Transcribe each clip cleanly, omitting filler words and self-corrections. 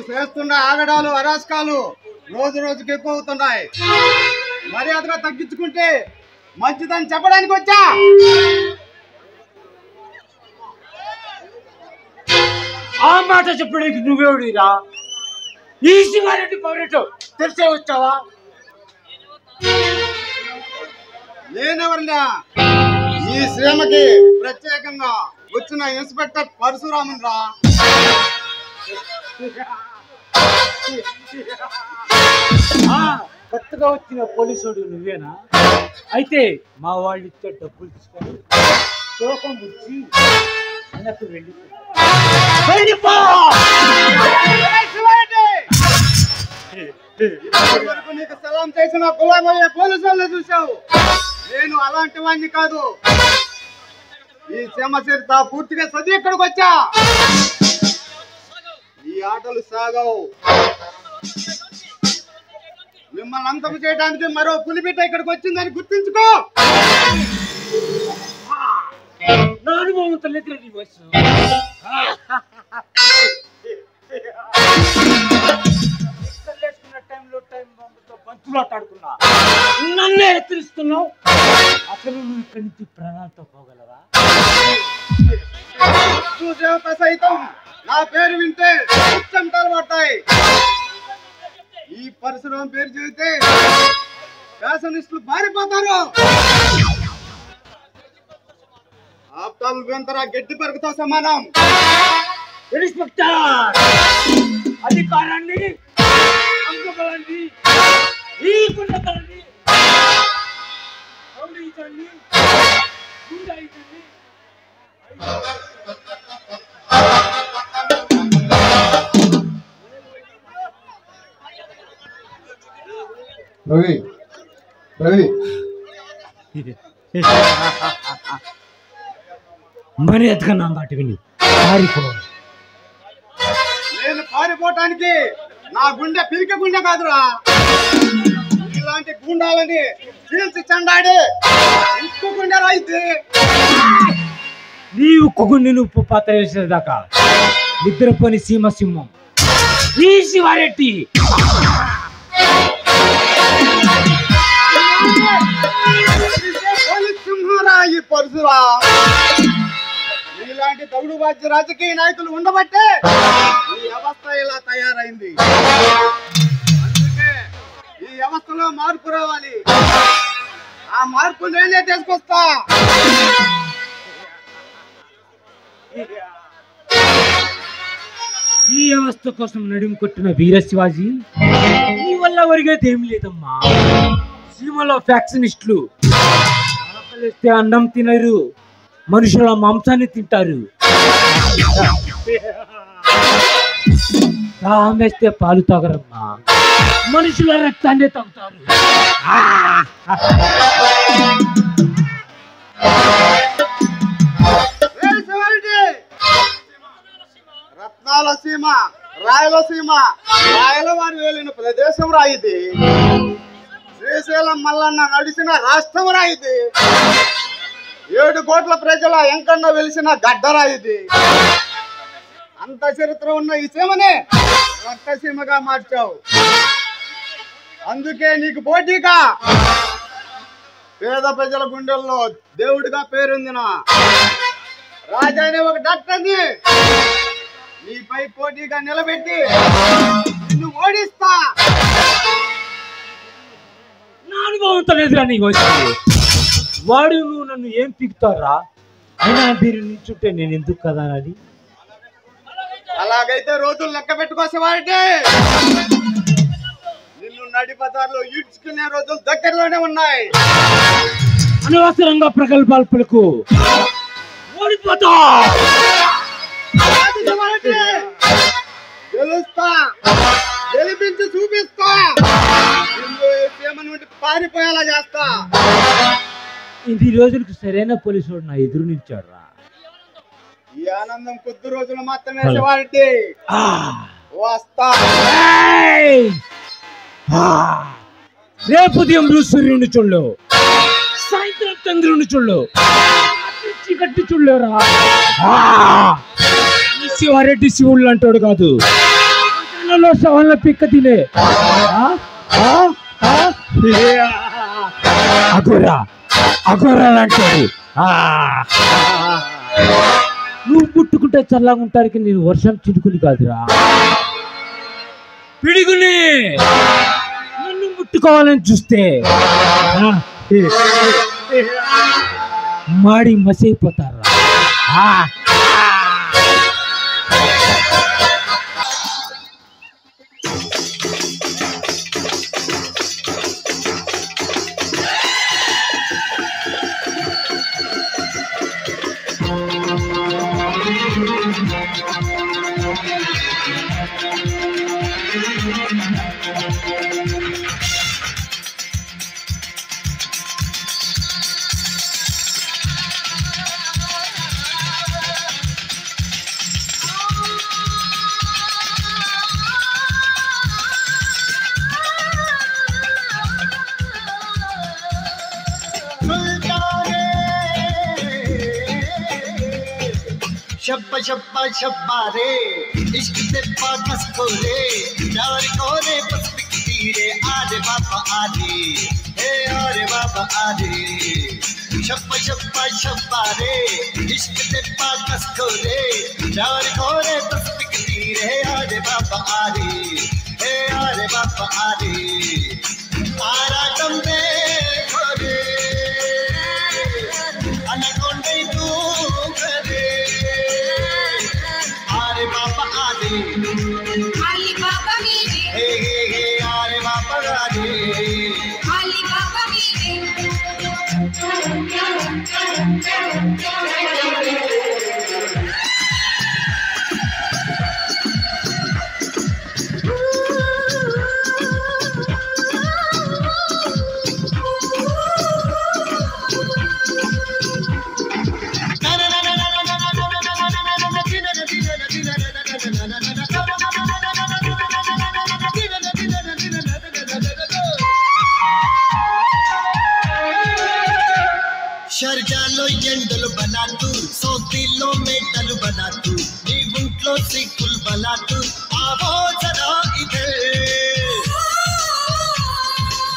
చేస్తున్న ఆగడాలు అరాచకాలు రోజు రోజుకి ఎక్కువ అవుతున్నాయి. మర్యాదగా తగ్గించుకుంటే మంచిదని చెప్పడానికి వచ్చా. ఆ మాట చెప్పడానికి నువ్వేవుడిరా? ఈ శివారెడ్డి పౌరెట్ తెలిసే వచ్చావా? నేనెవరినా? ఈ శ్రమకి ప్రత్యేకంగా వచ్చిన ఇన్స్పెక్టర్ పరశురామన్ రా. కొత్తగా వచ్చిన పోలీసుడు నువ్వేనా? అయితే మా వాళ్ళు ఇచ్చే డబ్బులు తీసుకొని తోకం ముచ్చి వెనక్కి వెళ్ళిపో. నీకు సలాం చేసిన గులామయ్యే పోలీసు వాళ్ళని చూసావు. నేను అలాంటి వాడిని కాదు. ఈ క్షమ చరిత్ర పూర్తిగా చదివి ఇక్కడికి వచ్చా. ఈ ఆటలు సాగవు. మిమ్మల్ని అంతం చేయడానికి మరో పులిబిడ్డ ఇక్కడికి వచ్చిందని గుర్తించుకో. నా అనుభవం తల్లిదండ్రులు టైంలో టైం పంచులాటాడుకున్నా నన్నే హెచ్చరిస్తున్నావు. అసలు నువ్వు ఇక్కడి నుంచి ప్రాణాలతో పోగలరా? చూసేవత సైతం నా పేరు వింటే చెమటలు పడతాయి. ఈ పరశురాం పేరు చెబితే ఫ్యాషనిస్టులు పారిపోతారు. ఆప్తాలు వెంతరా గట్టి పెరుగుతో సమానం. ఇన్స్పెక్టర్ అధికారాన్ని అంగబలాన్ని ఈ గుండెతనాన్ని రౌడీయిజాన్ని గుండాయిజాన్ని రవి రవి మరి ఎత్తుకన్నా మాట విని పారిపో. నేను పారిపోవటానికి నా గుండె పిరికి గుండె కాదురా. ఇలాంటి గుండాలని చీల్చి చెండాడి ఉక్కు గుండె రాయితే నీ ఉక్కు గుండె నువ్వు పాత్ర వేసేదాకా నిద్రపోని సీమ సింహం ఈ శివారెడ్డి. సింహరా ఈ పరశురా. ఇలాంటి తగుడు బాధ్య రాజకీయ నాయకులు ఉండబట్టే ఈ వ్యవస్థ ఇలా తయారైంది. అందుకే ఈ వ్యవస్థలో మార్పు రావాలి. ఆ మార్పు నేనే తీసుకొస్తా. ఈ వ్యవస్థ కోసం నడుము కొట్టిన వీర శివాజీ నీ వల్ల ఒరిగేది ఏం లేదమ్మా. సీమలో ఫ్యాక్షనిస్టులు ఆకలిస్తే అన్నం తినరు, మనుషుల మాంసాన్ని తింటారు. దాహమేస్తే పాలు తాగరమ్మా, మనుషుల రక్తాన్ని తాగుతారు. రత్నాల సీమ, రాయలసీమ, రాయలవారి వేలిన ప్రదేశం రాయిది. శ్రీశైలం మల్లన్న నడిచిన రాష్ట్రం రాయిది. 7 కోట్ల ప్రజల ఎంకన్న వెలిసిన గడ్డరా ఇది. అంత చరిత్ర ఉన్న ఈ సీమని రక్తసీమగా మార్చావు. అందుకే నీకు పోటీగా పేద ప్రజల గుండెల్లో దేవుడిగా పేరొందిన రాజా అనే ఒక డాక్టర్ని నీపై పోటీగా నిలబెట్టి నిన్ను ఓడిస్తా. నా అనుభవంతో లేదురా నీకు వచ్చింది. వాడు నువ్వు నన్ను ఏం పీకుతారా? అయినా మీరు నిల్చుంటే నేను ఎందుకు కదా అది? అలాగైతే రోజులు లెక్క పెట్టుకోసేవాడే. నిన్ను నడి బజార్లో ఈడ్చుకునే రోజులు దగ్గరలోనే ఉన్నాయి. అనవసరంగా ప్రగల్భాలు పలుకు, ఓడిపోతా. గెలుస్తా, గెలిపించి చూపిస్తా. నిన్ను సీమ నుండి పారిపోయేలా చేస్తా. ఇన్ని రోజులకు సరైన పోలీసు నా ఎదురు నిల్చాడు రా. ఈ ఆనందం కొద్ది రోజులు మాత్రమే శివారెడ్డి. వస్తా. రేపు ఉదయం సూర్యుని చూడలు, సాయంత్రం చంద్రుని చూడలు, చీకట్టి చూడలేరా. శివారెడ్డి శివుళ్ళు అంటాడు కాదు, శ్మశానంలో శవాల పిక్క తినే అఘోరా అఘోరా అంటాడు. నువ్వు ముట్టుకుంటే చల్లగా ఉంటానికి నేను వర్షం చినుకుని కాదురా, పిడుగుని. నన్ను ముట్టుకోవాలని చూస్తే మాడి మసైపోతారా. शब्बा शब्बा शब्बा रे इश्क से पाकस को रे प्यार को रे बस बिकती रे आरे बाबा आरे हे आरे बाबा आरे शब्बा शब्बा शब्बा रे इश्क से पाकस को रे प्यार को रे बस बिकती रे आरे बाबा आरे हे आरे बाबा आरे आरा दे खोरे अनकोंडे तू करे आरे बाबा आरे आली बाबा मेरे हे हे हे आरे बाबा आरे आली बाबा షర్జాలో ఎండలు బలాతు సోతిలో మేటలు బలాతు నీ ఒంట్లో సిక్కులు బలాతు ఆవో జరా ఇదే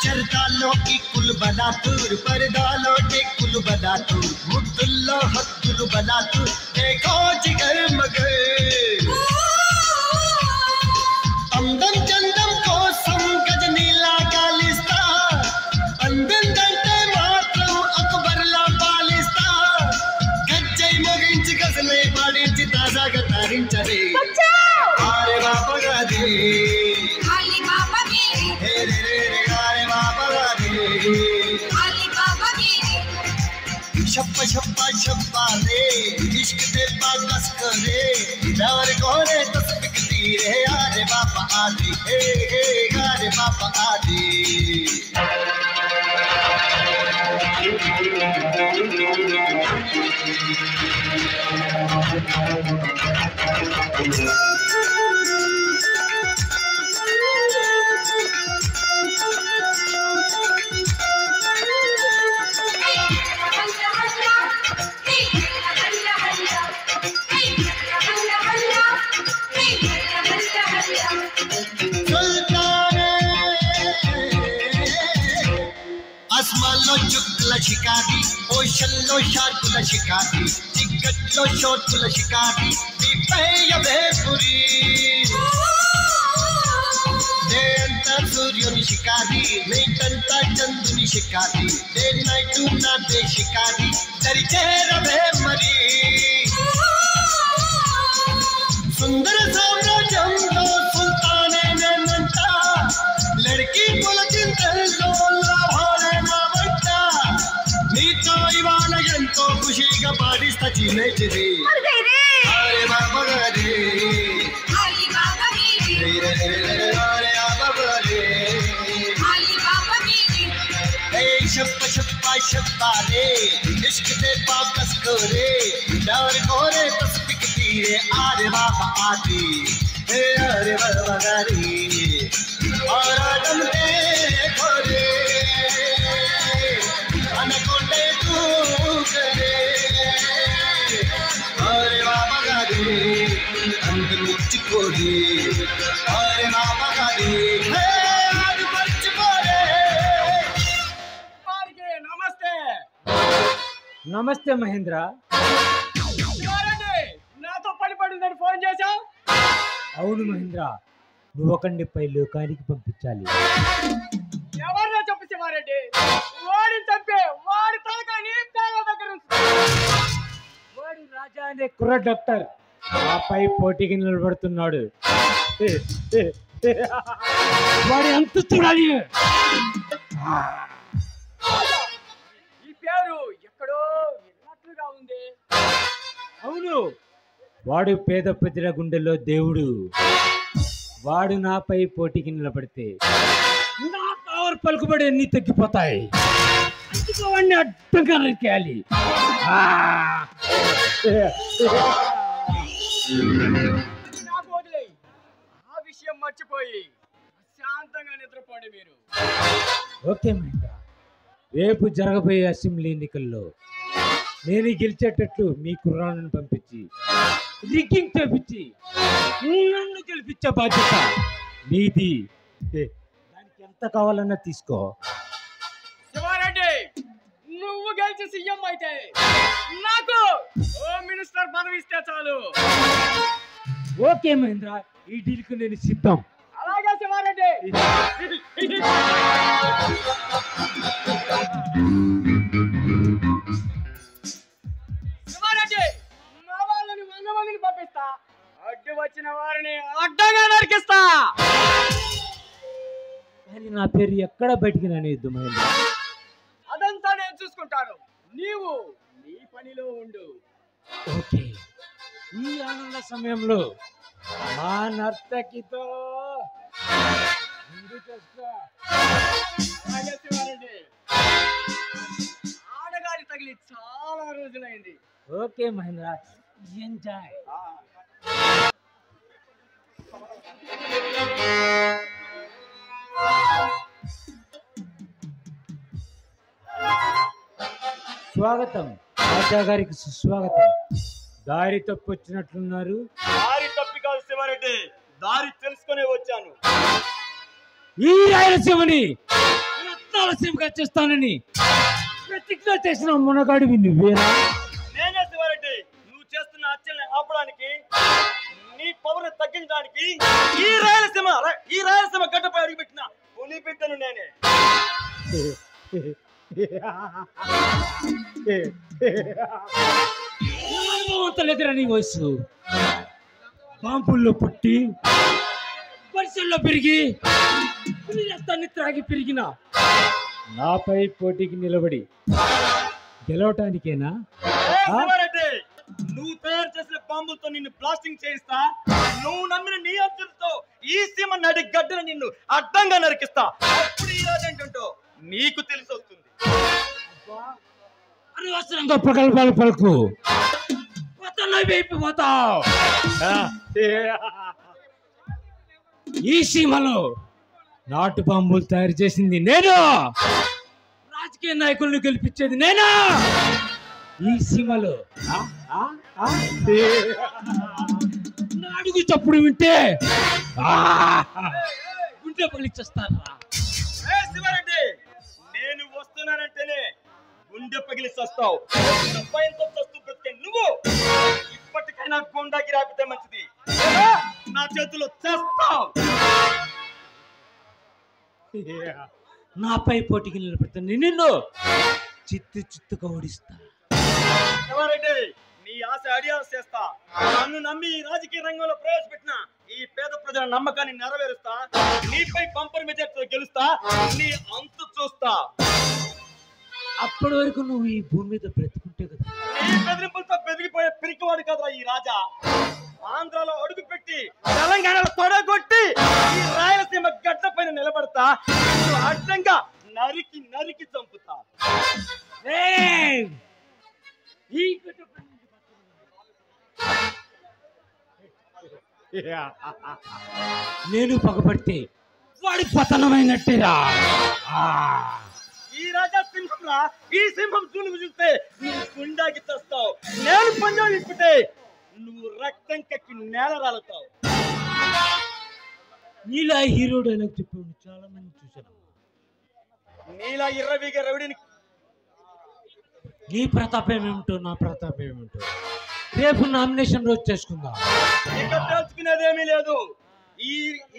జర్దాలో కిక్కులు బలాతు పరదాలో టెక్కులు బలాతు ముద్దుల్లో హక్కులు బలాతు ఏకో జిగర్ మగర్ అందం చందం కోసం గజనీలా గాలిస్తా అందందంటే మాత్రం అక్బర్లా పాలిస్తా గజ్జై మొగించి గజలై పాడించి తాజాగా తారించరే ఆరే బాబా గాదే आली बाबा मेरे హే రే రే రే ఆరే బాబా గాదే आली बाबा मेरे शब्बा शब्बा शब्बा रे इश्क दे बाकस करे प्यार कोरे तस बिकती रे आरे बाबा आदि हे हे आरे बाबा आदि ఆస్మాన్లో చుక్కల షికారి ఓషన్లో షార్కుల షికారి చిక్కట్లో షోర్కుల షికారి పురి డే అంతా సూర్యుని షికారి నైట్ అంతా చంద్రుని షికారి డే నైట్ నాదే షికారి దరిచేరవే మరి సుందర సామ్రాజ్యంలో సుల్తానే నేనంట లడ్కీ పులకింతల్లో లాభాలే నా వంట నీతో ఇవాళ ఎంతో ఖుషిగా పాడిస్తా చిన్నచిది అరే బాబా రే आली बाबा मेरे రే రే రే రే అరే బాబా రే आली बाबा मेरे ए शब्बा शब्बा शब्बा रे इश्क दे बाकस करे डर कोरे तस बिकती रे आरे बाबा आदि हे अरे बाबा गारी और आदम दे खोरे अनकोंडे तू करे अरे बाबा गारी अंद मुच्ची कोरे अरे నమస్తే మహేంద్ర. నాతో పని పడిందని ఫోన్ చేశావు? అవును మహేంద్ర, నువ్వు ఒకడిని పై లోకానికి పంపించాలి. ఎవరినో చెప్పు శివారెడ్డి. వాడిని చంపే వాడి తలకాయని పేద దగ్గర ఉంచు. వాడి రాజా అనే కుర్ర డాక్టర్ ఆపై పోటీకి నిలబడుతున్నాడు. వాడి అంత చూడాలి. ఈ పేరు ఎక్కడో విన్నట్లుగా ఉంది. అవును, వాడు పేద ప్రజల గుండెల్లో దేవుడు. వాడు నాపై పోటీకి నిలబడితే నా పవర్ పలుకుబడి అన్ని తగ్గిపోతాయి. అందుకు వాడిని అడ్డంగా నరికేయాలి. నాకు వదిలేయ్. ఆ విషయం మర్చిపోయి శాంతంగా నిద్రపోండి మీరు. ఓకే మహేంద్ర, రేపు జరగబోయే అసెంబ్లీ ఎన్నికల్లో నేను గెలిచేటట్లు మీ కుర్రాలను పంపించి రిగ్గింగ్ చేపించి నన్ను గెలిపించే బాధ్యత నీది. దానికి ఎంత కావాలన్నా తీసుకో. శివారెడ్డి, నువ్వు గెలిచి సీఎం అయితే నాకు హోమ్ మినిస్టర్ పదవి ఇస్తే చాలు. ఓకే మహేంద్ర, ఈ డీల్కు నేను సిద్ధం. అలాగే శివారెడ్డి. శివారెడ్డి, మా వాళ్ళని 100 మందిని పంపిస్తా. అడ్డు వచ్చిన వారిని అడ్డంగా నరికిస్తా. కానీ నా పేరు ఎక్కడ బయటికి రానియద్దు మహేంద్ర. అదంతా నేను చూసుకుంటాను. నీవు నీ పనిలో ఉండు. ఓకే, ఈ ఆనంద సమయంలో మా నర్తకితో ముందు చేస్తా. అలాగే శివారెడ్డి. ఆడగాలి తగిలి చాలా రోజులైంది. Okay Mahendra, enjoy. స్వాగతం రాజా గారికి, సుస్వాగతం. దారి తప్పొచ్చినట్లున్నారు. దారి తప్పి కాదు శివారెడ్డి, దారి తెలుసుకునే వచ్చాను. ఈ రాయలసీమని రత్నాలసీమగా చేస్తానని ప్రతిజ్ఞ చేసిన మునగాడివి నువ్వేనా? నేనే శివారెడ్డి. నువ్వు చేస్తున్న హత్యల్ని ఆపడానికి, నీ పవర్ తగ్గించడానికి ఈ రాయలసీమ గడ్డపై అడుగుపెట్టిన పులి బిడ్డను నేనే. అనుభవంతలేదురా నీ వయసు. బాంపుల్లో పుట్టి పరిసల్లో పెరిగి పులి రక్తాన్ని త్రాగి పెరిగిన నాపై పోటీకి నిలబడి గెలవటానికేనా? శివారెడ్డి, నువ్వు తయారు చేసిన బాంబులతో నిన్ను బ్లాస్టింగ్ చేయిస్తా. నువ్వు నమ్మిన నీ అంచులతో ఈ సీమ నడి గడ్డను నిన్ను అడ్డంగా నరికిస్తా. అప్పుడు ఈ రాజంటో నీకు తెలిసి వస్తుంది. అనవసరంగా ప్రగల్భాలు పలుకు, అయిపోతావు. ఈ సీమలో నాటు బాంబులు తయారు చేసింది నేను. రాజకీయ నాయకులను గెలిపించేది నేను. ఈ సీమలో నా అడుగు చప్పుడు వింటే గుండె పగిలిచ్చేస్తారా? శివారెడ్డి, నేను వస్తున్నానంటేనే గుండె పగిలి చస్తావు. భయంతో చస్తూ బ్రతికే నువ్వు ఇప్పటికైనా గుండాకి రాపితే మంచిది. నా చేతిలో చేస్తావు. నాపై పోటీకి నిలబెడుతుంది నిన్ను చిత్తుగా ఓడిస్తా. శివారెడ్డి, నీ ఆశ అడియాస్ చేస్తా. నన్ను నమ్మి ఈ రాజకీయ రంగంలో ప్రవేశపెట్టిన ఈ పేద ప్రజల నమ్మకాన్ని నెరవేరుస్తా. నీపై పంపర్ మెజార్టీతో గెలుస్తా. నీ అంతు చూస్తా. అప్పటి వరకు నువ్వు ఈ భూమి మీద బ్రతుకుంటే కదా. ఈ బెదిరింపులతో బెదిరిపోయే పిరికివాడు కదరా ఈ రాజా. ఆంధ్రాలో అడుగు పెట్టి తెలంగాణలో తొడగొట్టి ఈ రాయలసీమ గడ్డ పైన నిలబడతా. అడ్డంగా నరికి నరికి చంపుతా. నేను పగబడితే వాడి పతనమైనట్టేరా. ఈ రాజా సింహం రా. ఈ సింహం చూలు చూస్తే నువ్వు గుండాకి తెస్తావు. నేను పంజాబ్ ఇప్పితే నువ్వు రక్తం కక్కి నేల రాలుతావు. నీలా హీరో డైలాగ్ చెప్పాడు చాలా మంది చూశాను. నీలా ఇర్రవీగ రవిడిని నీ ప్రతాపం ఏమిటో నా ప్రతాపం ఏమిటో రేపు నామినేషన్ రోజు చేసుకుందాం. ఇక తెలుసుకునేదేమీ లేదు. ఈ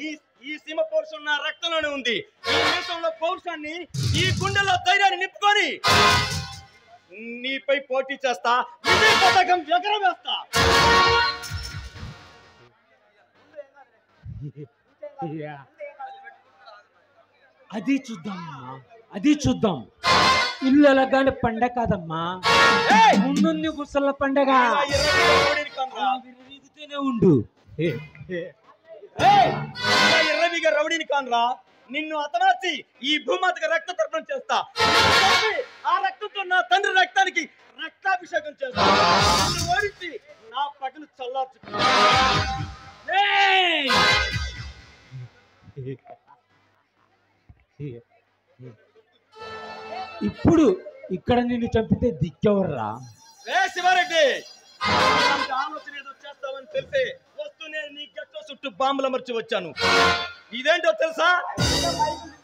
ఈ ఈ సీమ పౌరుషం నా రక్తంలోనే ఉంది. ఈ దేశంలో పౌరుషాన్ని, ఈ గుండెలో ధైర్యాన్ని నింపుకొని నీపై పోటీ చేస్తా. విజయ పథకం ఎగరవేస్తా. అది చూద్దామమ్మా, అది చూద్దాం. ఇల్లు ఎలాగానే పండగ కాదమ్మా, ముందుంది ముసళ్ళ పండగ. ఇలా ఎర్రగా రౌడీని కానురా. విరుగుతూనే ఉండు. ఇలా ఎర్రవిగా రౌడీని కానురా. నిన్ను అతనాచి ఈ భూమాతకి రక్త తర్పణం చేస్తా. చంపి ఆ రక్తంతో నా తండ్రి రక్తానికి రక్తాభిషేకం చేస్తా. నిన్ను ఓడించి నా పగలు చల్లార్చుకుంటా. ఇప్పుడు ఇక్కడ నిన్ను చంపితే దిక్కెవర్రా? రే శివారెడ్డి, ఇలాంటి ఆలోచన ఏదో చేస్తావని తెలిసి వస్తూనే నీ గట్టో చుట్టూ బాంబులు అమర్చి వచ్చాను. ఇదేంటో తెలుసా?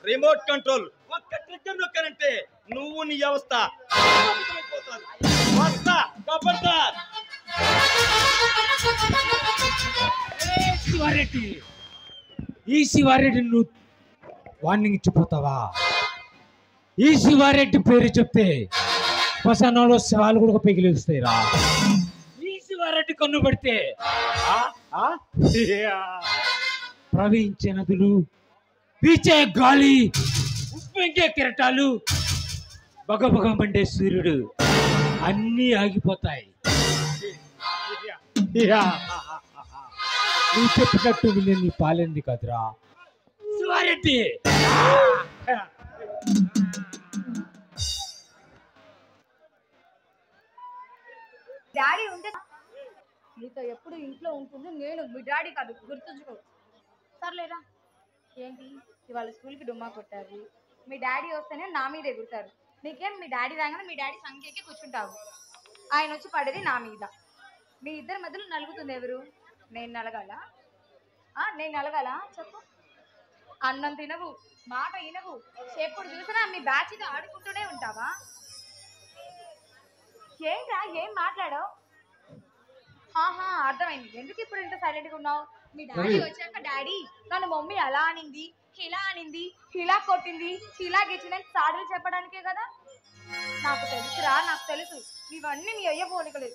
Remote control. ఒక్క ట్రిగ్గర్ నొక్కానంటే నువ్వు నీ వ్యవస్థ అద్భుతమైపోతారు. వస్తా ఖబర్దార్. శివారెడ్డి, ఈ శివారెడ్డి నువ్వు వార్నింగ్ ఇచ్చిపోతావా? ఈ శివారెడ్డి పేరు చెప్తే శ్మశానంలో శవాలు కూడా పెగిలిస్తాయిరా. ఈ శివారెడ్డి కన్ను పడితే ప్రవహించే నదులు, పీచే గాలి, ఉప్పెంకే కెరటాలు, బగబగ మండే సూర్యుడు అన్నీ ఆగిపోతాయి. నువ్వు చెప్పినట్టు వినే నీ పాలెంది కదరా శివారెడ్డి. డాడీ ఉంటే నీతో ఎప్పుడు ఇంట్లో ఉంటుంది నేను, మీ డాడీ కాదు, గుర్తుంచుకో. సర్లేరా. ఏంటి ఇవాళ స్కూల్కి డుమ్మా కొట్టారు, మీ డాడీ వస్తేనే నా మీద ఎగురుతారు. నీకేం మీ డాడీ రాగానే మీ డాడీ సంఖ్యకి కూర్చుంటావు, ఆయన వచ్చి పడేది నా మీద. మీ ఇద్దరి మధ్యలో నలుగుతుంది ఎవరు? నేను నలగాల? నేను నలగాల? చెప్పు. అన్నం తినవు, మాట వినవు, ఎప్పుడు చూసినా మీ బ్యాచ్తో ఆడుకుంటూనే ఉంటావా? ఏంట్రా ఏం మాట్లాడావు? అర్థమైంది. ఎందుకు ఇప్పుడు ఇంత సైలెంట్గా ఉన్నావు? మీ డాడీ వచ్చాక డాడీ నన్ను మమ్మీ అలా అనింది, ఇలా అనింది, ఇలా కొట్టింది, ఇలా గెచ్చిందని సాడలు చెప్పడానికే కదా. నాకు తెలుసురా, నాకు తెలుసు. ఇవన్నీ నీ అయ్య పోలికలు.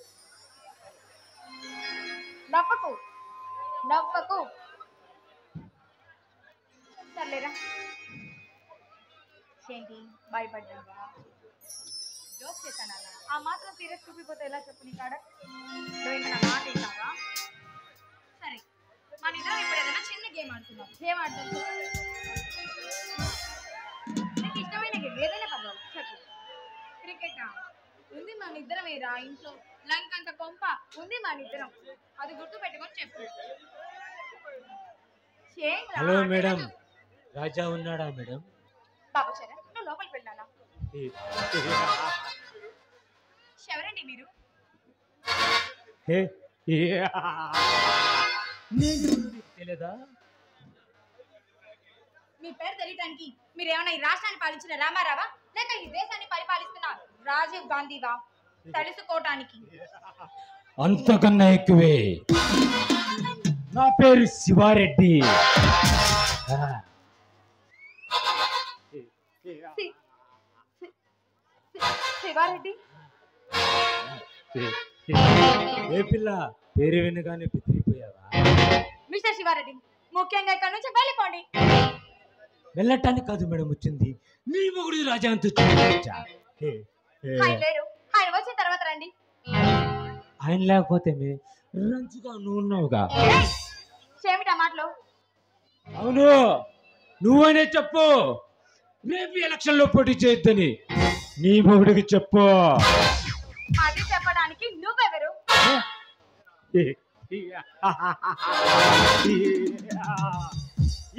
నవ్వకు, నవ్వకు. సర్లేరా. ఏంటి భయపడ్డావా? జోక్ చేశాను అలా. ఆ మాత్రం సీరియస్ చూపిపోతే ఎలా చెప్పు నీ కాడ? నువ్వు నా మాట వింటావా? సరే, మన ఇద్దరం ఇప్పుడు ఏదైనా చిన్న గేమ్ ఆడుతున్నాం. గేమ్ ఆడుతుంది. నీకు ఇష్టమైన గేమ్ ఏదైనా పర్వాలేదు చెప్పు. క్రికెటా? ఉంది మన ఇద్దరం. ఏరా ఇంట్లో లంక్ అంత కొంప ఉంది మన ఇద్దరం. అది గుర్తు పెట్టుకొని చెప్పు. హలో మేడం, రాజా ఉన్నాడా మేడం? బాబు చరణ్, నువ్వు లోపలికి వెళ్ళాలా? ఎవరండి మీరు? తెలీదా? మీ పేరు తెలియటానికి మీరేమన్నా ఈ రాష్ట్రాన్ని పాలించిన రామారావా, లేక ఈ దేశాన్ని పరిపాలిస్తున్న రాజీవ్ గాంధీవా? తెలుసుకోవటానికి. అంతకన్నా ఎక్కువే. నా పేరు శివారెడ్డి. శివారెడ్డి? ఏ పిల్ల పేరు వినగానే బెదిరిపోయావా? మిస్టర్ శివారెడ్డి, ముఖ్యంగా ఇక్కడ నుంచి వెళ్ళిపోండి. వెళ్ళటానికి కాదు మేడం వచ్చింది, నీ మొగుడు రాజా అంత ఆయన లేరు, ఆయన వచ్చిన తర్వాత రండి. ఆయన లేకపోతే రంచుగా నువ్వు ఉన్నావుగా. ఏమిటా మాటలు? అవును, నువ్వనే చెప్పు. రేపు ఎలక్షన్ లో పోటీ చేయొద్దని నీ మొగుడికి చెప్పు. అది చెప్పడానికి నువ్వెవరు?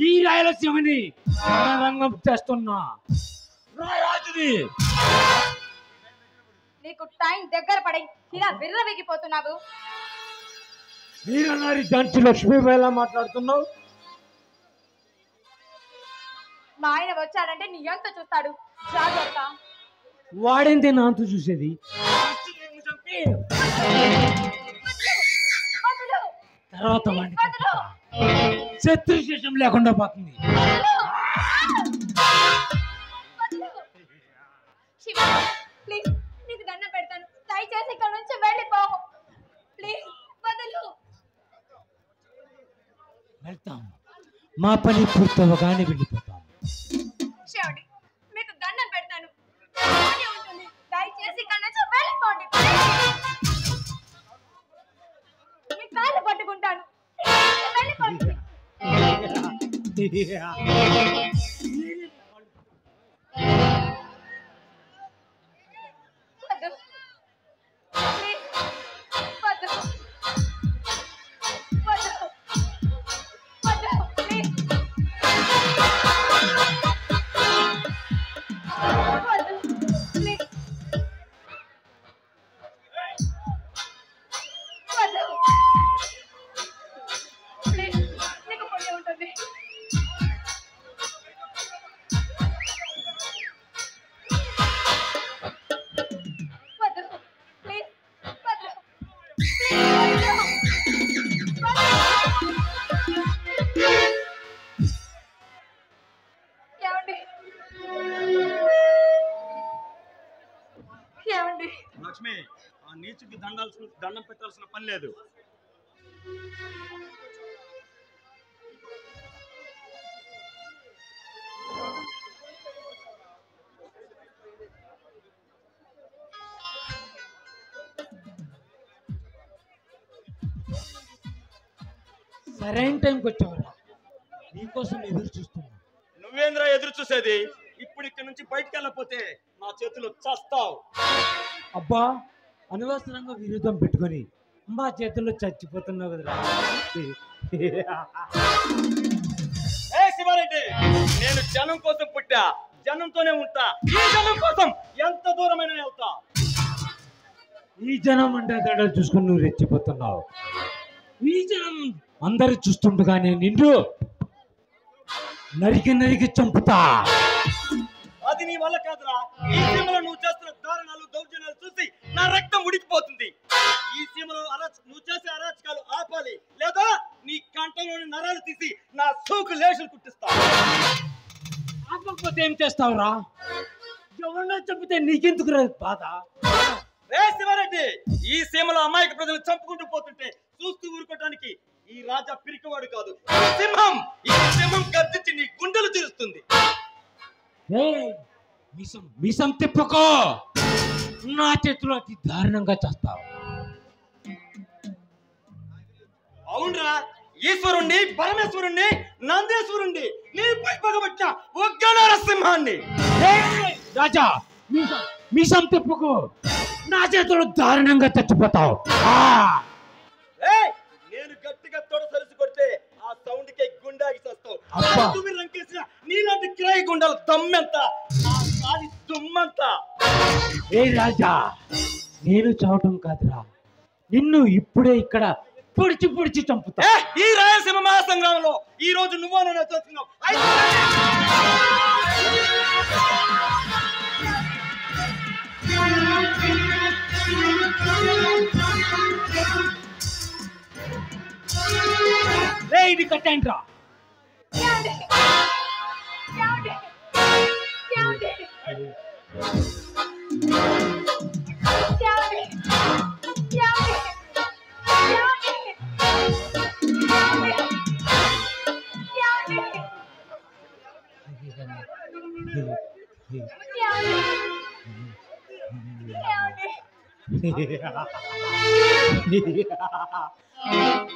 ఈ రాయలసీమని రంగం చేస్తున్నా రాజుని. నీకు టైం దగ్గర పడి ఇలా విర్రవీగిపోతున్నావు. వీరనారి ఝాన్సీ లక్ష్మీబాయిలా మాట్లాడుతున్నావు. మా ఆయన వచ్చాడంటే నీ ఎంత చూస్తాడు, జాగ్రత్త. వాడేంతే నాతో చూసేది. వదులు. తర్వాత వాడిని వదులు. శత్రుశేషం లేకుండా పోతుంది. శివ ప్లీజ్ నీకు దండం పెడతాను, దయచేసి ఇక్కడ నుంచి వెళ్ళిపో ప్లీజ్. వదులు. వెళ్తాం, మా పని పూర్తవగానే వెళ్ళిపోతాం. శివుడి మీకు దండం పెడతాను, బాగానే ఉంటుంది, దయచేసి ఇక్కడ నుంచి వెళ్ళిపోండి. మీ కాళ్ళు పట్టుకుంటాను, వెళ్ళిపోండి. వద్దు. ప్లీజ్ వద్దు. వద్దు. వద్దు. ప్లీజ్. వద్దు. ప్లీజ్. వద్దు. ప్లీజ్. నీకు పుణ్యం ఉంటుంది. వద్దు. ప్లీజ్. వద్దు. ప్లీజ్. వద్దు. ఏమండి? ఏమండి? లక్ష్మి, ఆ నీచుకి దండం పెట్టాల్సిన పని లేదు. సరైన టైంకి వచ్చావరా, నీకోసం ఎదురు చూస్తున్నా. నువ్వేంద్రా ఎదురు చూసేది? ఇప్పుడు ఇక్కడ నుంచి బయటికి వెళ్ళకపోతే నా చేతిలో చస్తావు. అబ్బా, అనవసరంగా విరోధం పెట్టుకొని మా చేతుల్లో చచ్చిపోతున్నావు కదరా. ఏ శివారెడ్డి, నేను జనం కోసం పుట్టా, జనంతోనే ఉంటా. ఈ జనం కోసం ఎంత దూరమైనా వెళ్తా. ఈ జనం అంటే తేడా చూసుకొని నువ్వు రెచ్చిపోతున్నావు. ఈ జనం అందరు చూస్తుండగానే నిండు నరికి నరికి చంపుతా. అది నీ వల్ల కాదురా. ఈ సీమలో నువ్వు చేస్తున్న దారుణాలు దౌర్జన్యాలు చూసి నా రక్తం ఉడికిపోతుంది. ఈ సీమలో నువ్వు చేసే అరాచకాలు ఆపాలి, లేదా నీ కంటలోని నరాలు తీసి నా సోకు లేషలు కుట్టిస్తా. ఆపకపోతే ఏం చేస్తావురా? ఎవరన్నా చంపితే నీకెందుకు రా బాధ? రే శివారెడ్డి, ఈ సీమలో అమాయక ప్రజలు చంపుకుంటూ పోతుంటే చూస్తూ ఊరుకోవడానికి ఈ రాజా పిరికివాడు కాదు, ఈ సింహం గర్జించి నీ గుండెలు తీరుస్తుంది. మీసం తిప్పుకో, నా చేతిలో అతి దారుణంగా చేస్తావు. అవునరా, ఈశ్వరుణ్ణి, పరమేశ్వరుణ్ణి, నందేశ్వరుణ్ణి, నీపై పగబట్టిన ఉగ్ర నరసింహాన్ని. రాజా, మీసం తిప్పుకో, నా చేతిలో దారుణంగా చచ్చిపోతావు. నేను గట్టిగా తొడ సరిసి కొడితే ఆ సౌండ్ కి గుండాకి చేస్తావు. అబ్బా. తుమ్మి రంకేసిన నీలాంటి కిరాయి గుండాల దమ్మెంత, నా కాలి దుమ్మంత. ఏ రాజా, నేను చావటం కాదురా, నిన్ను ఇప్పుడే ఇక్కడ పొడిచి పొడిచి చంపుతా. ఈ రాయలసీమ మహాసంగ్రామంలో ఈ రోజు నువ్వు నేను చూస్తున్నావు. ఇది కట్టంట్రా. ఏమండి? ఏమండి? ఏమండి? ఏమండి? ఏమండి?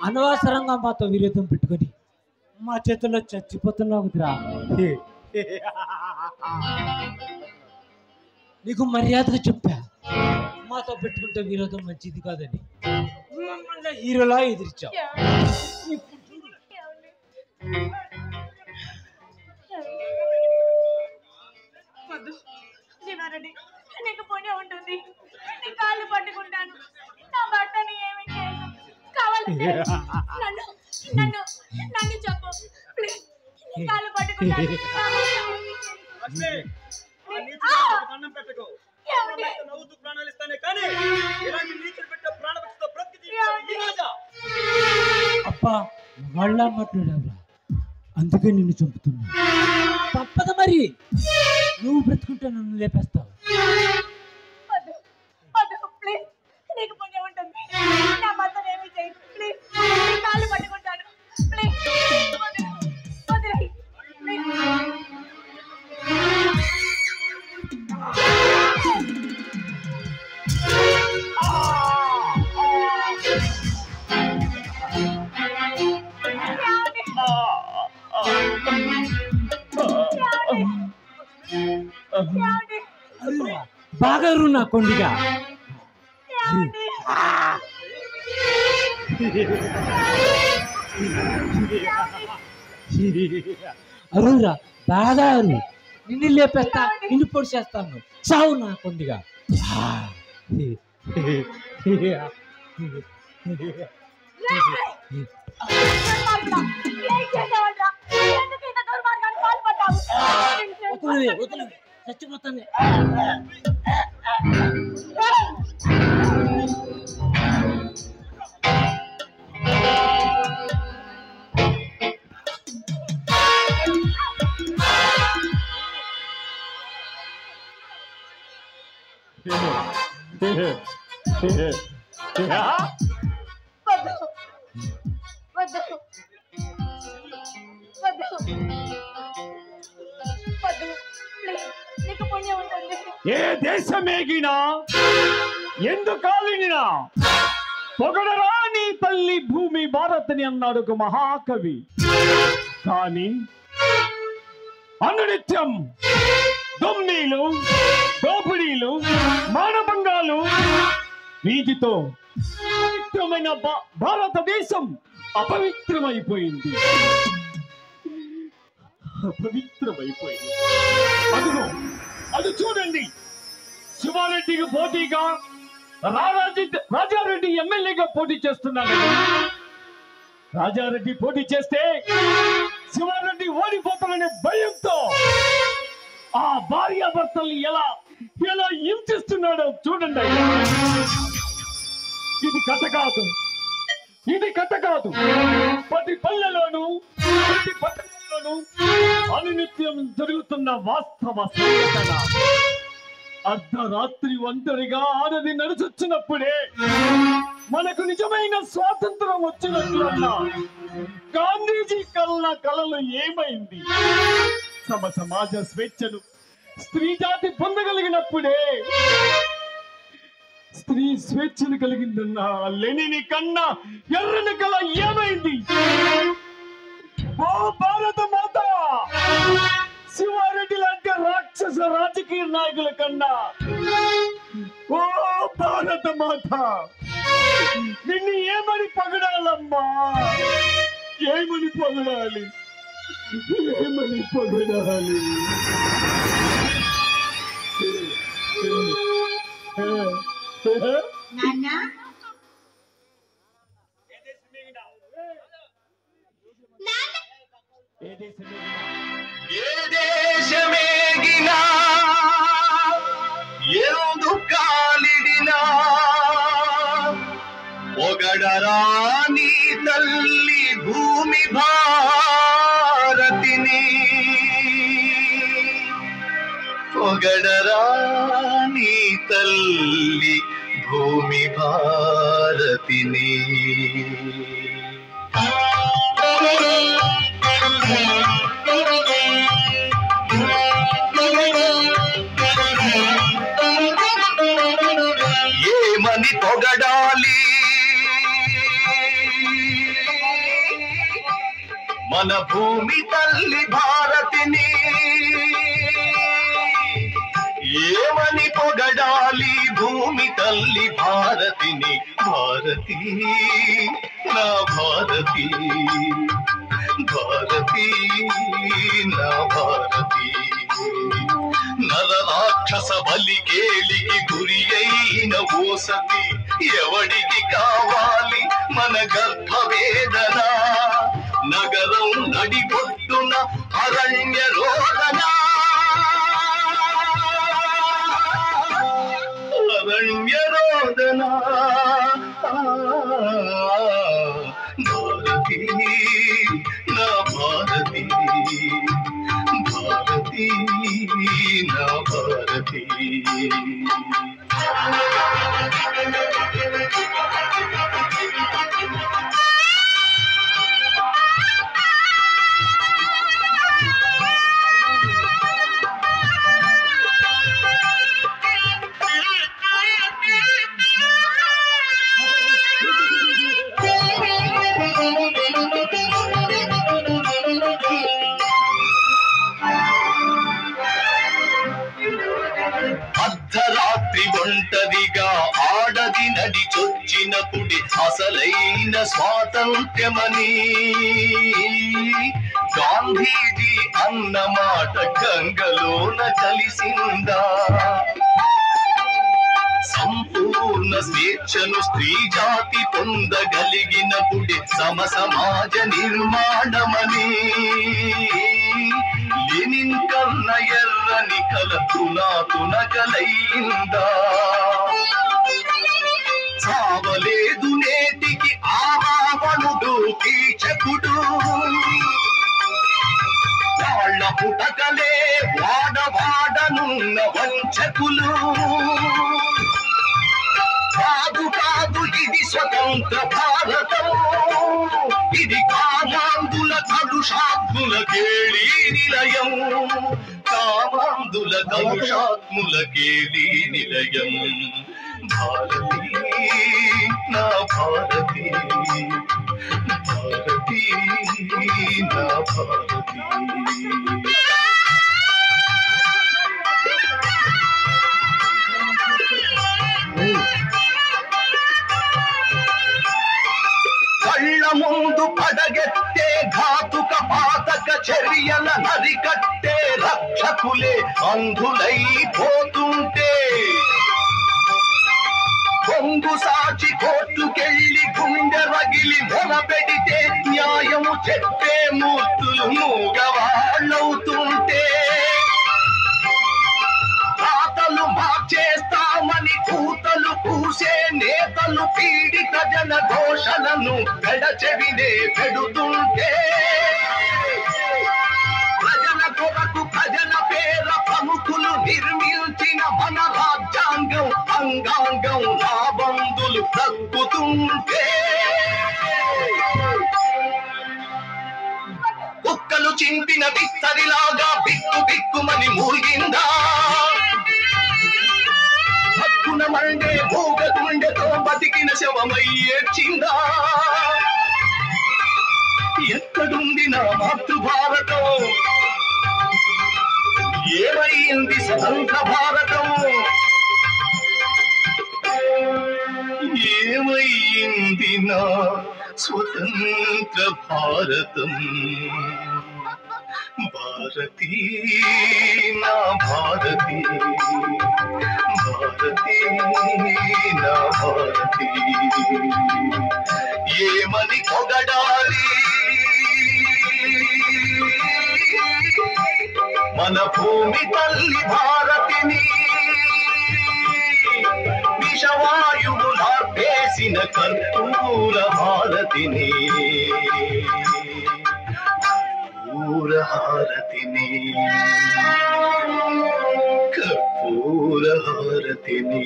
అనవసరంగా మాతో విరోధం పెట్టుకొని మా చేతుల్లో చచ్చిపోతున్నావు కుదిరా. నీకు మర్యాదగా చెప్పా, మాతో పెట్టుకుంటే విరోధం మంచిది కాదని. మమ్మల్ని హీరోలా ఎదిరించావు. శివారెడ్డి, నీకు పుణ్యం ఉంటుంది, నీ కాళ్ళు పట్టుకుంటాను, నా బట్టని ఏమి చేయను. కావాలంటే నన్ను నన్ను నన్ను చెప్పు ప్లీజ్, నీ కాళ్ళు పట్టుకుంటాను. లక్ష్మి, ఆ నీచు దండం పెట్టుకో. ఇలాంటి నీచులు పెట్టే ప్రాణభక్తితో బ్రతికి జీవించాలి ఈ రాజా. అబ్బా వాళ్ళ మాట్లాడావురా, అందుకే నిన్ను చంపుతున్నా. తప్పదు మరి, నువ్వు బ్రతుకుంటే నన్ను లేపేస్తావు. వద్దు వద్దు ప్లీజ్, నీకు పుణ్యం ఉంటుంది. నా భర్తను ఏమీ చేయదు ప్లీజ్, నీ కాళ్ళు పట్టుకుంటాను ప్లీజ్. వదిలేయ్ ప్లీజ్. అరువా, బాగా అరువు నా కొండిగా. అరువురా, బాగా అరువు. నిన్ను లేపేస్తా, నిన్ను పొడి చేస్తాను. చావు నా కొండిగా. వదలవే, చచ్చిపోతాను. వద్దు వద్దు వద్దు ప్లీజ్, నీకు పుణ్యం ఉంటుంది. ఏ దేశమేగినా ఎందుకాలినా పొగడరా నీ తల్లి భూమి భారతిని అన్నాడు ఒక మహాకవి. కానీ అనునిత్యం దొమ్మీలు, దోపిడీలు, మానభంగాలు, వీటితో పవిత్రమైన భారతదేశం అపవిత్రమైపోయింది. అపవిత్రమైపోయింది. అదిగో అది చూడండి, శివారెడ్డికి పోటీగా రాజారెడ్డి ఎమ్మెల్యేగా పోటీ చేస్తున్నాడు. రాజారెడ్డి పోటీ చేస్తే శివారెడ్డి ఓడిపోతాననే భయంతో ఆ భార్యాభర్తల్ని ఎలా ఎలా హింసిస్తున్నాడో చూడండి. ఇది కథ కాదు, ఇది కథ కాదు. ప్రతి పల్లెలోనూ, ప్రతి పట్టణంలోనూ అనునిత్యం జరుగుతున్న వాస్తవ సంఘటన. అర్ధరాత్రి ఒంటరిగా ఆడది నడుచొచ్చినప్పుడే మనకు నిజమైన స్వాతంత్రం వచ్చినట్లన్నా గాంధీజీ కలలు ఏమైంది? సమాజ స్వేచ్ఛను స్త్రీ జాతి పొందగలిగినప్పుడే స్త్రీ స్వేచ్ఛను కలిగిందన్న లెనిని కన్నా ఎర్రని కళ ఏమైంది? ఓ భారత మాత, శివారెడ్డి లాంటి రాక్షస రాజకీయ నాయకుల కన్నా ఓ భారత మాత, నిన్ను ఏమని పొగడాలమ్మా? ఏమని పొగడాలి? ఏమని పొగడాలి? ఏ దేశమేగినా ఎందు కాలిడినా పొగడరా నీ తల్లి భూమి భారతిని, పొగడరా నీ తల్లి భూమి భారతిని. ఏమని పొగడాలి మన భూమి తల్లి భారతిని? ఏమని పొగడాలి భూమి తల్లి భారతిని? భారతి నా భారతి, భారతి నా భారతి. నరరాక్షస బలికేలికి గురి అయిన ఓ సతి, ఎవడికి కావాలి మన గర్భవేదన? నగరం నడిబొట్టున అరణ్య రోదన, అరణ్య రోదనా భారతి నా భారతి భారతి నా భారతి అర్ధరాత్రి ఒంటరిగా ఆడది నడిచొచ్చినప్పుడే అసలైన స్వాతంత్ర్యమని గాంధీజీ అన్నమాట గంగలోన కలిసిందా సంపూర్ణ స్వేచ్ఛను స్త్రీ జాతి పొందగలిగినప్పుడే సమ సమాజ నిర్మాణమని లెనిన్ కన్న ఎర్రని కల తునకలైందా చావలేదు నేటికి ఆహావనుడు కీచకుడు వాళ్ళ పుటకలే వాడవాడనున్న వంచకులు కాదు కాదు ఇది స్వతంత్ర భారతం ఇది కామాంధుల కలుషాత్ముల కేళీ నిలయం కామాంధుల కలుషాత్ముల కేళీ నిలయం భారతి నా భారతి భారతి నా భారతి కళ్ళ ముందు పడగెత్తే ఘాతుక పాతక చర్యల నరికట్టే రక్షకులే అంధులైపోతుంటే కొంగు సాచి కోర్టుకెళ్ళి గుండె రగిలి మొదపెడితే న్యాయము చెప్పే మూర్తులు మూగవాళ్ళవుతుంటే రాతలు మార్చేస్తామని కూతలు కూసే నేతలు పీడిత జన ఘోషలను పెడచెవినే పెడుతుంటే ప్రజల కొరకు ప్రజల పేర ప్రముఖులు నిర్మించిన మన రాజ్యాంగం అంగాంగం రాబందులు తగ్గుతుంటే కుక్కలు చింపిన బిత్తరిలాగా బిక్కు బిక్కుమని మూగిందా హక్కున మండే భోగ గుండెతో బతికిన శవమై ఏడ్చిందా ఎక్కడుంది నా మాతృభారతం ఏమైంది స్వతంత్ర భారతం ఏమైంది నా స్వతంత్ర భారతం భారతి నా భారతి భారతి నా భారతి ఏమని పొగడాలి మన భూమి తల్లి భారతిని విషవాయువుల వేసిన కర్పూర హారతిని కర్పూర హారతిని కర్పూర హారతిని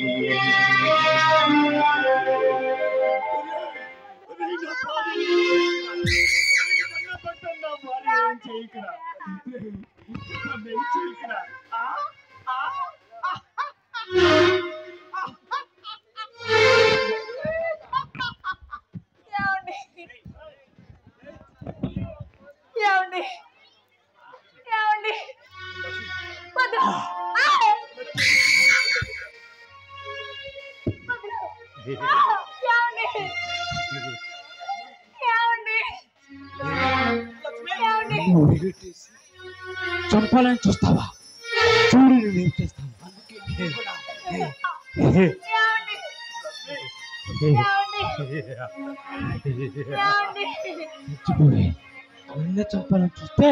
ఏమండి ఏమండి వద్దు. చంపాలని చూస్తావా? చూడు నేనేం చేస్తాను. చచ్చిపోయి నిన్న చంపాలని చూస్తే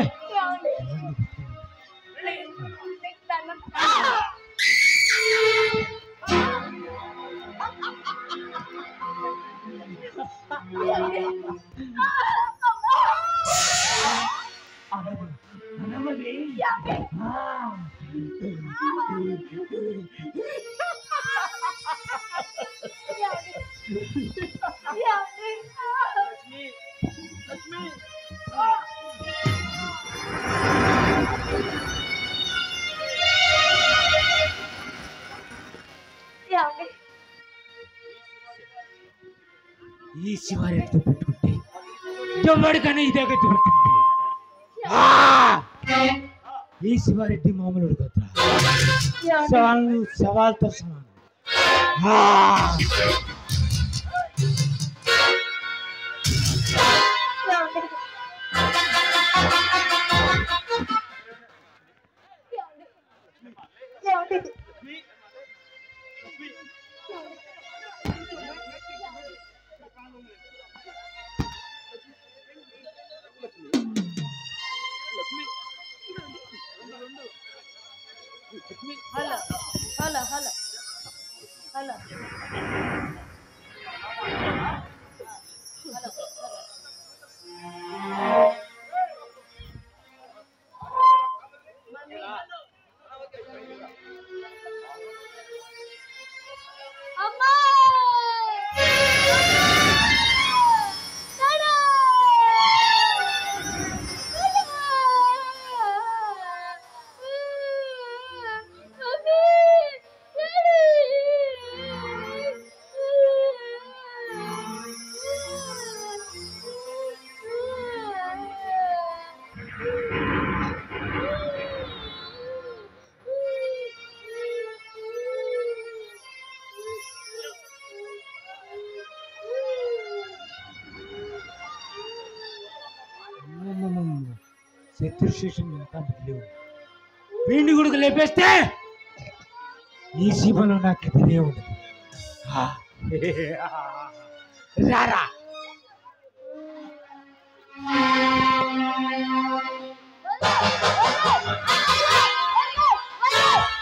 ఈ శివారెడ్డితో పెట్టుకుంటే ఎవరికైనా ఇదే గట్టి పట్టింది. ఈ శివారెడ్డి మామూలు కదరా, సవాల్తో సమానం. హలో హలో హలో హలో అమ్మా శత్రుశేషం ఇంకా లేవు. వీడిని కూడా లేపేస్తే ఈ జీవనం నాకు ఎదురే ఉండదు. రారా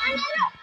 అన్నారు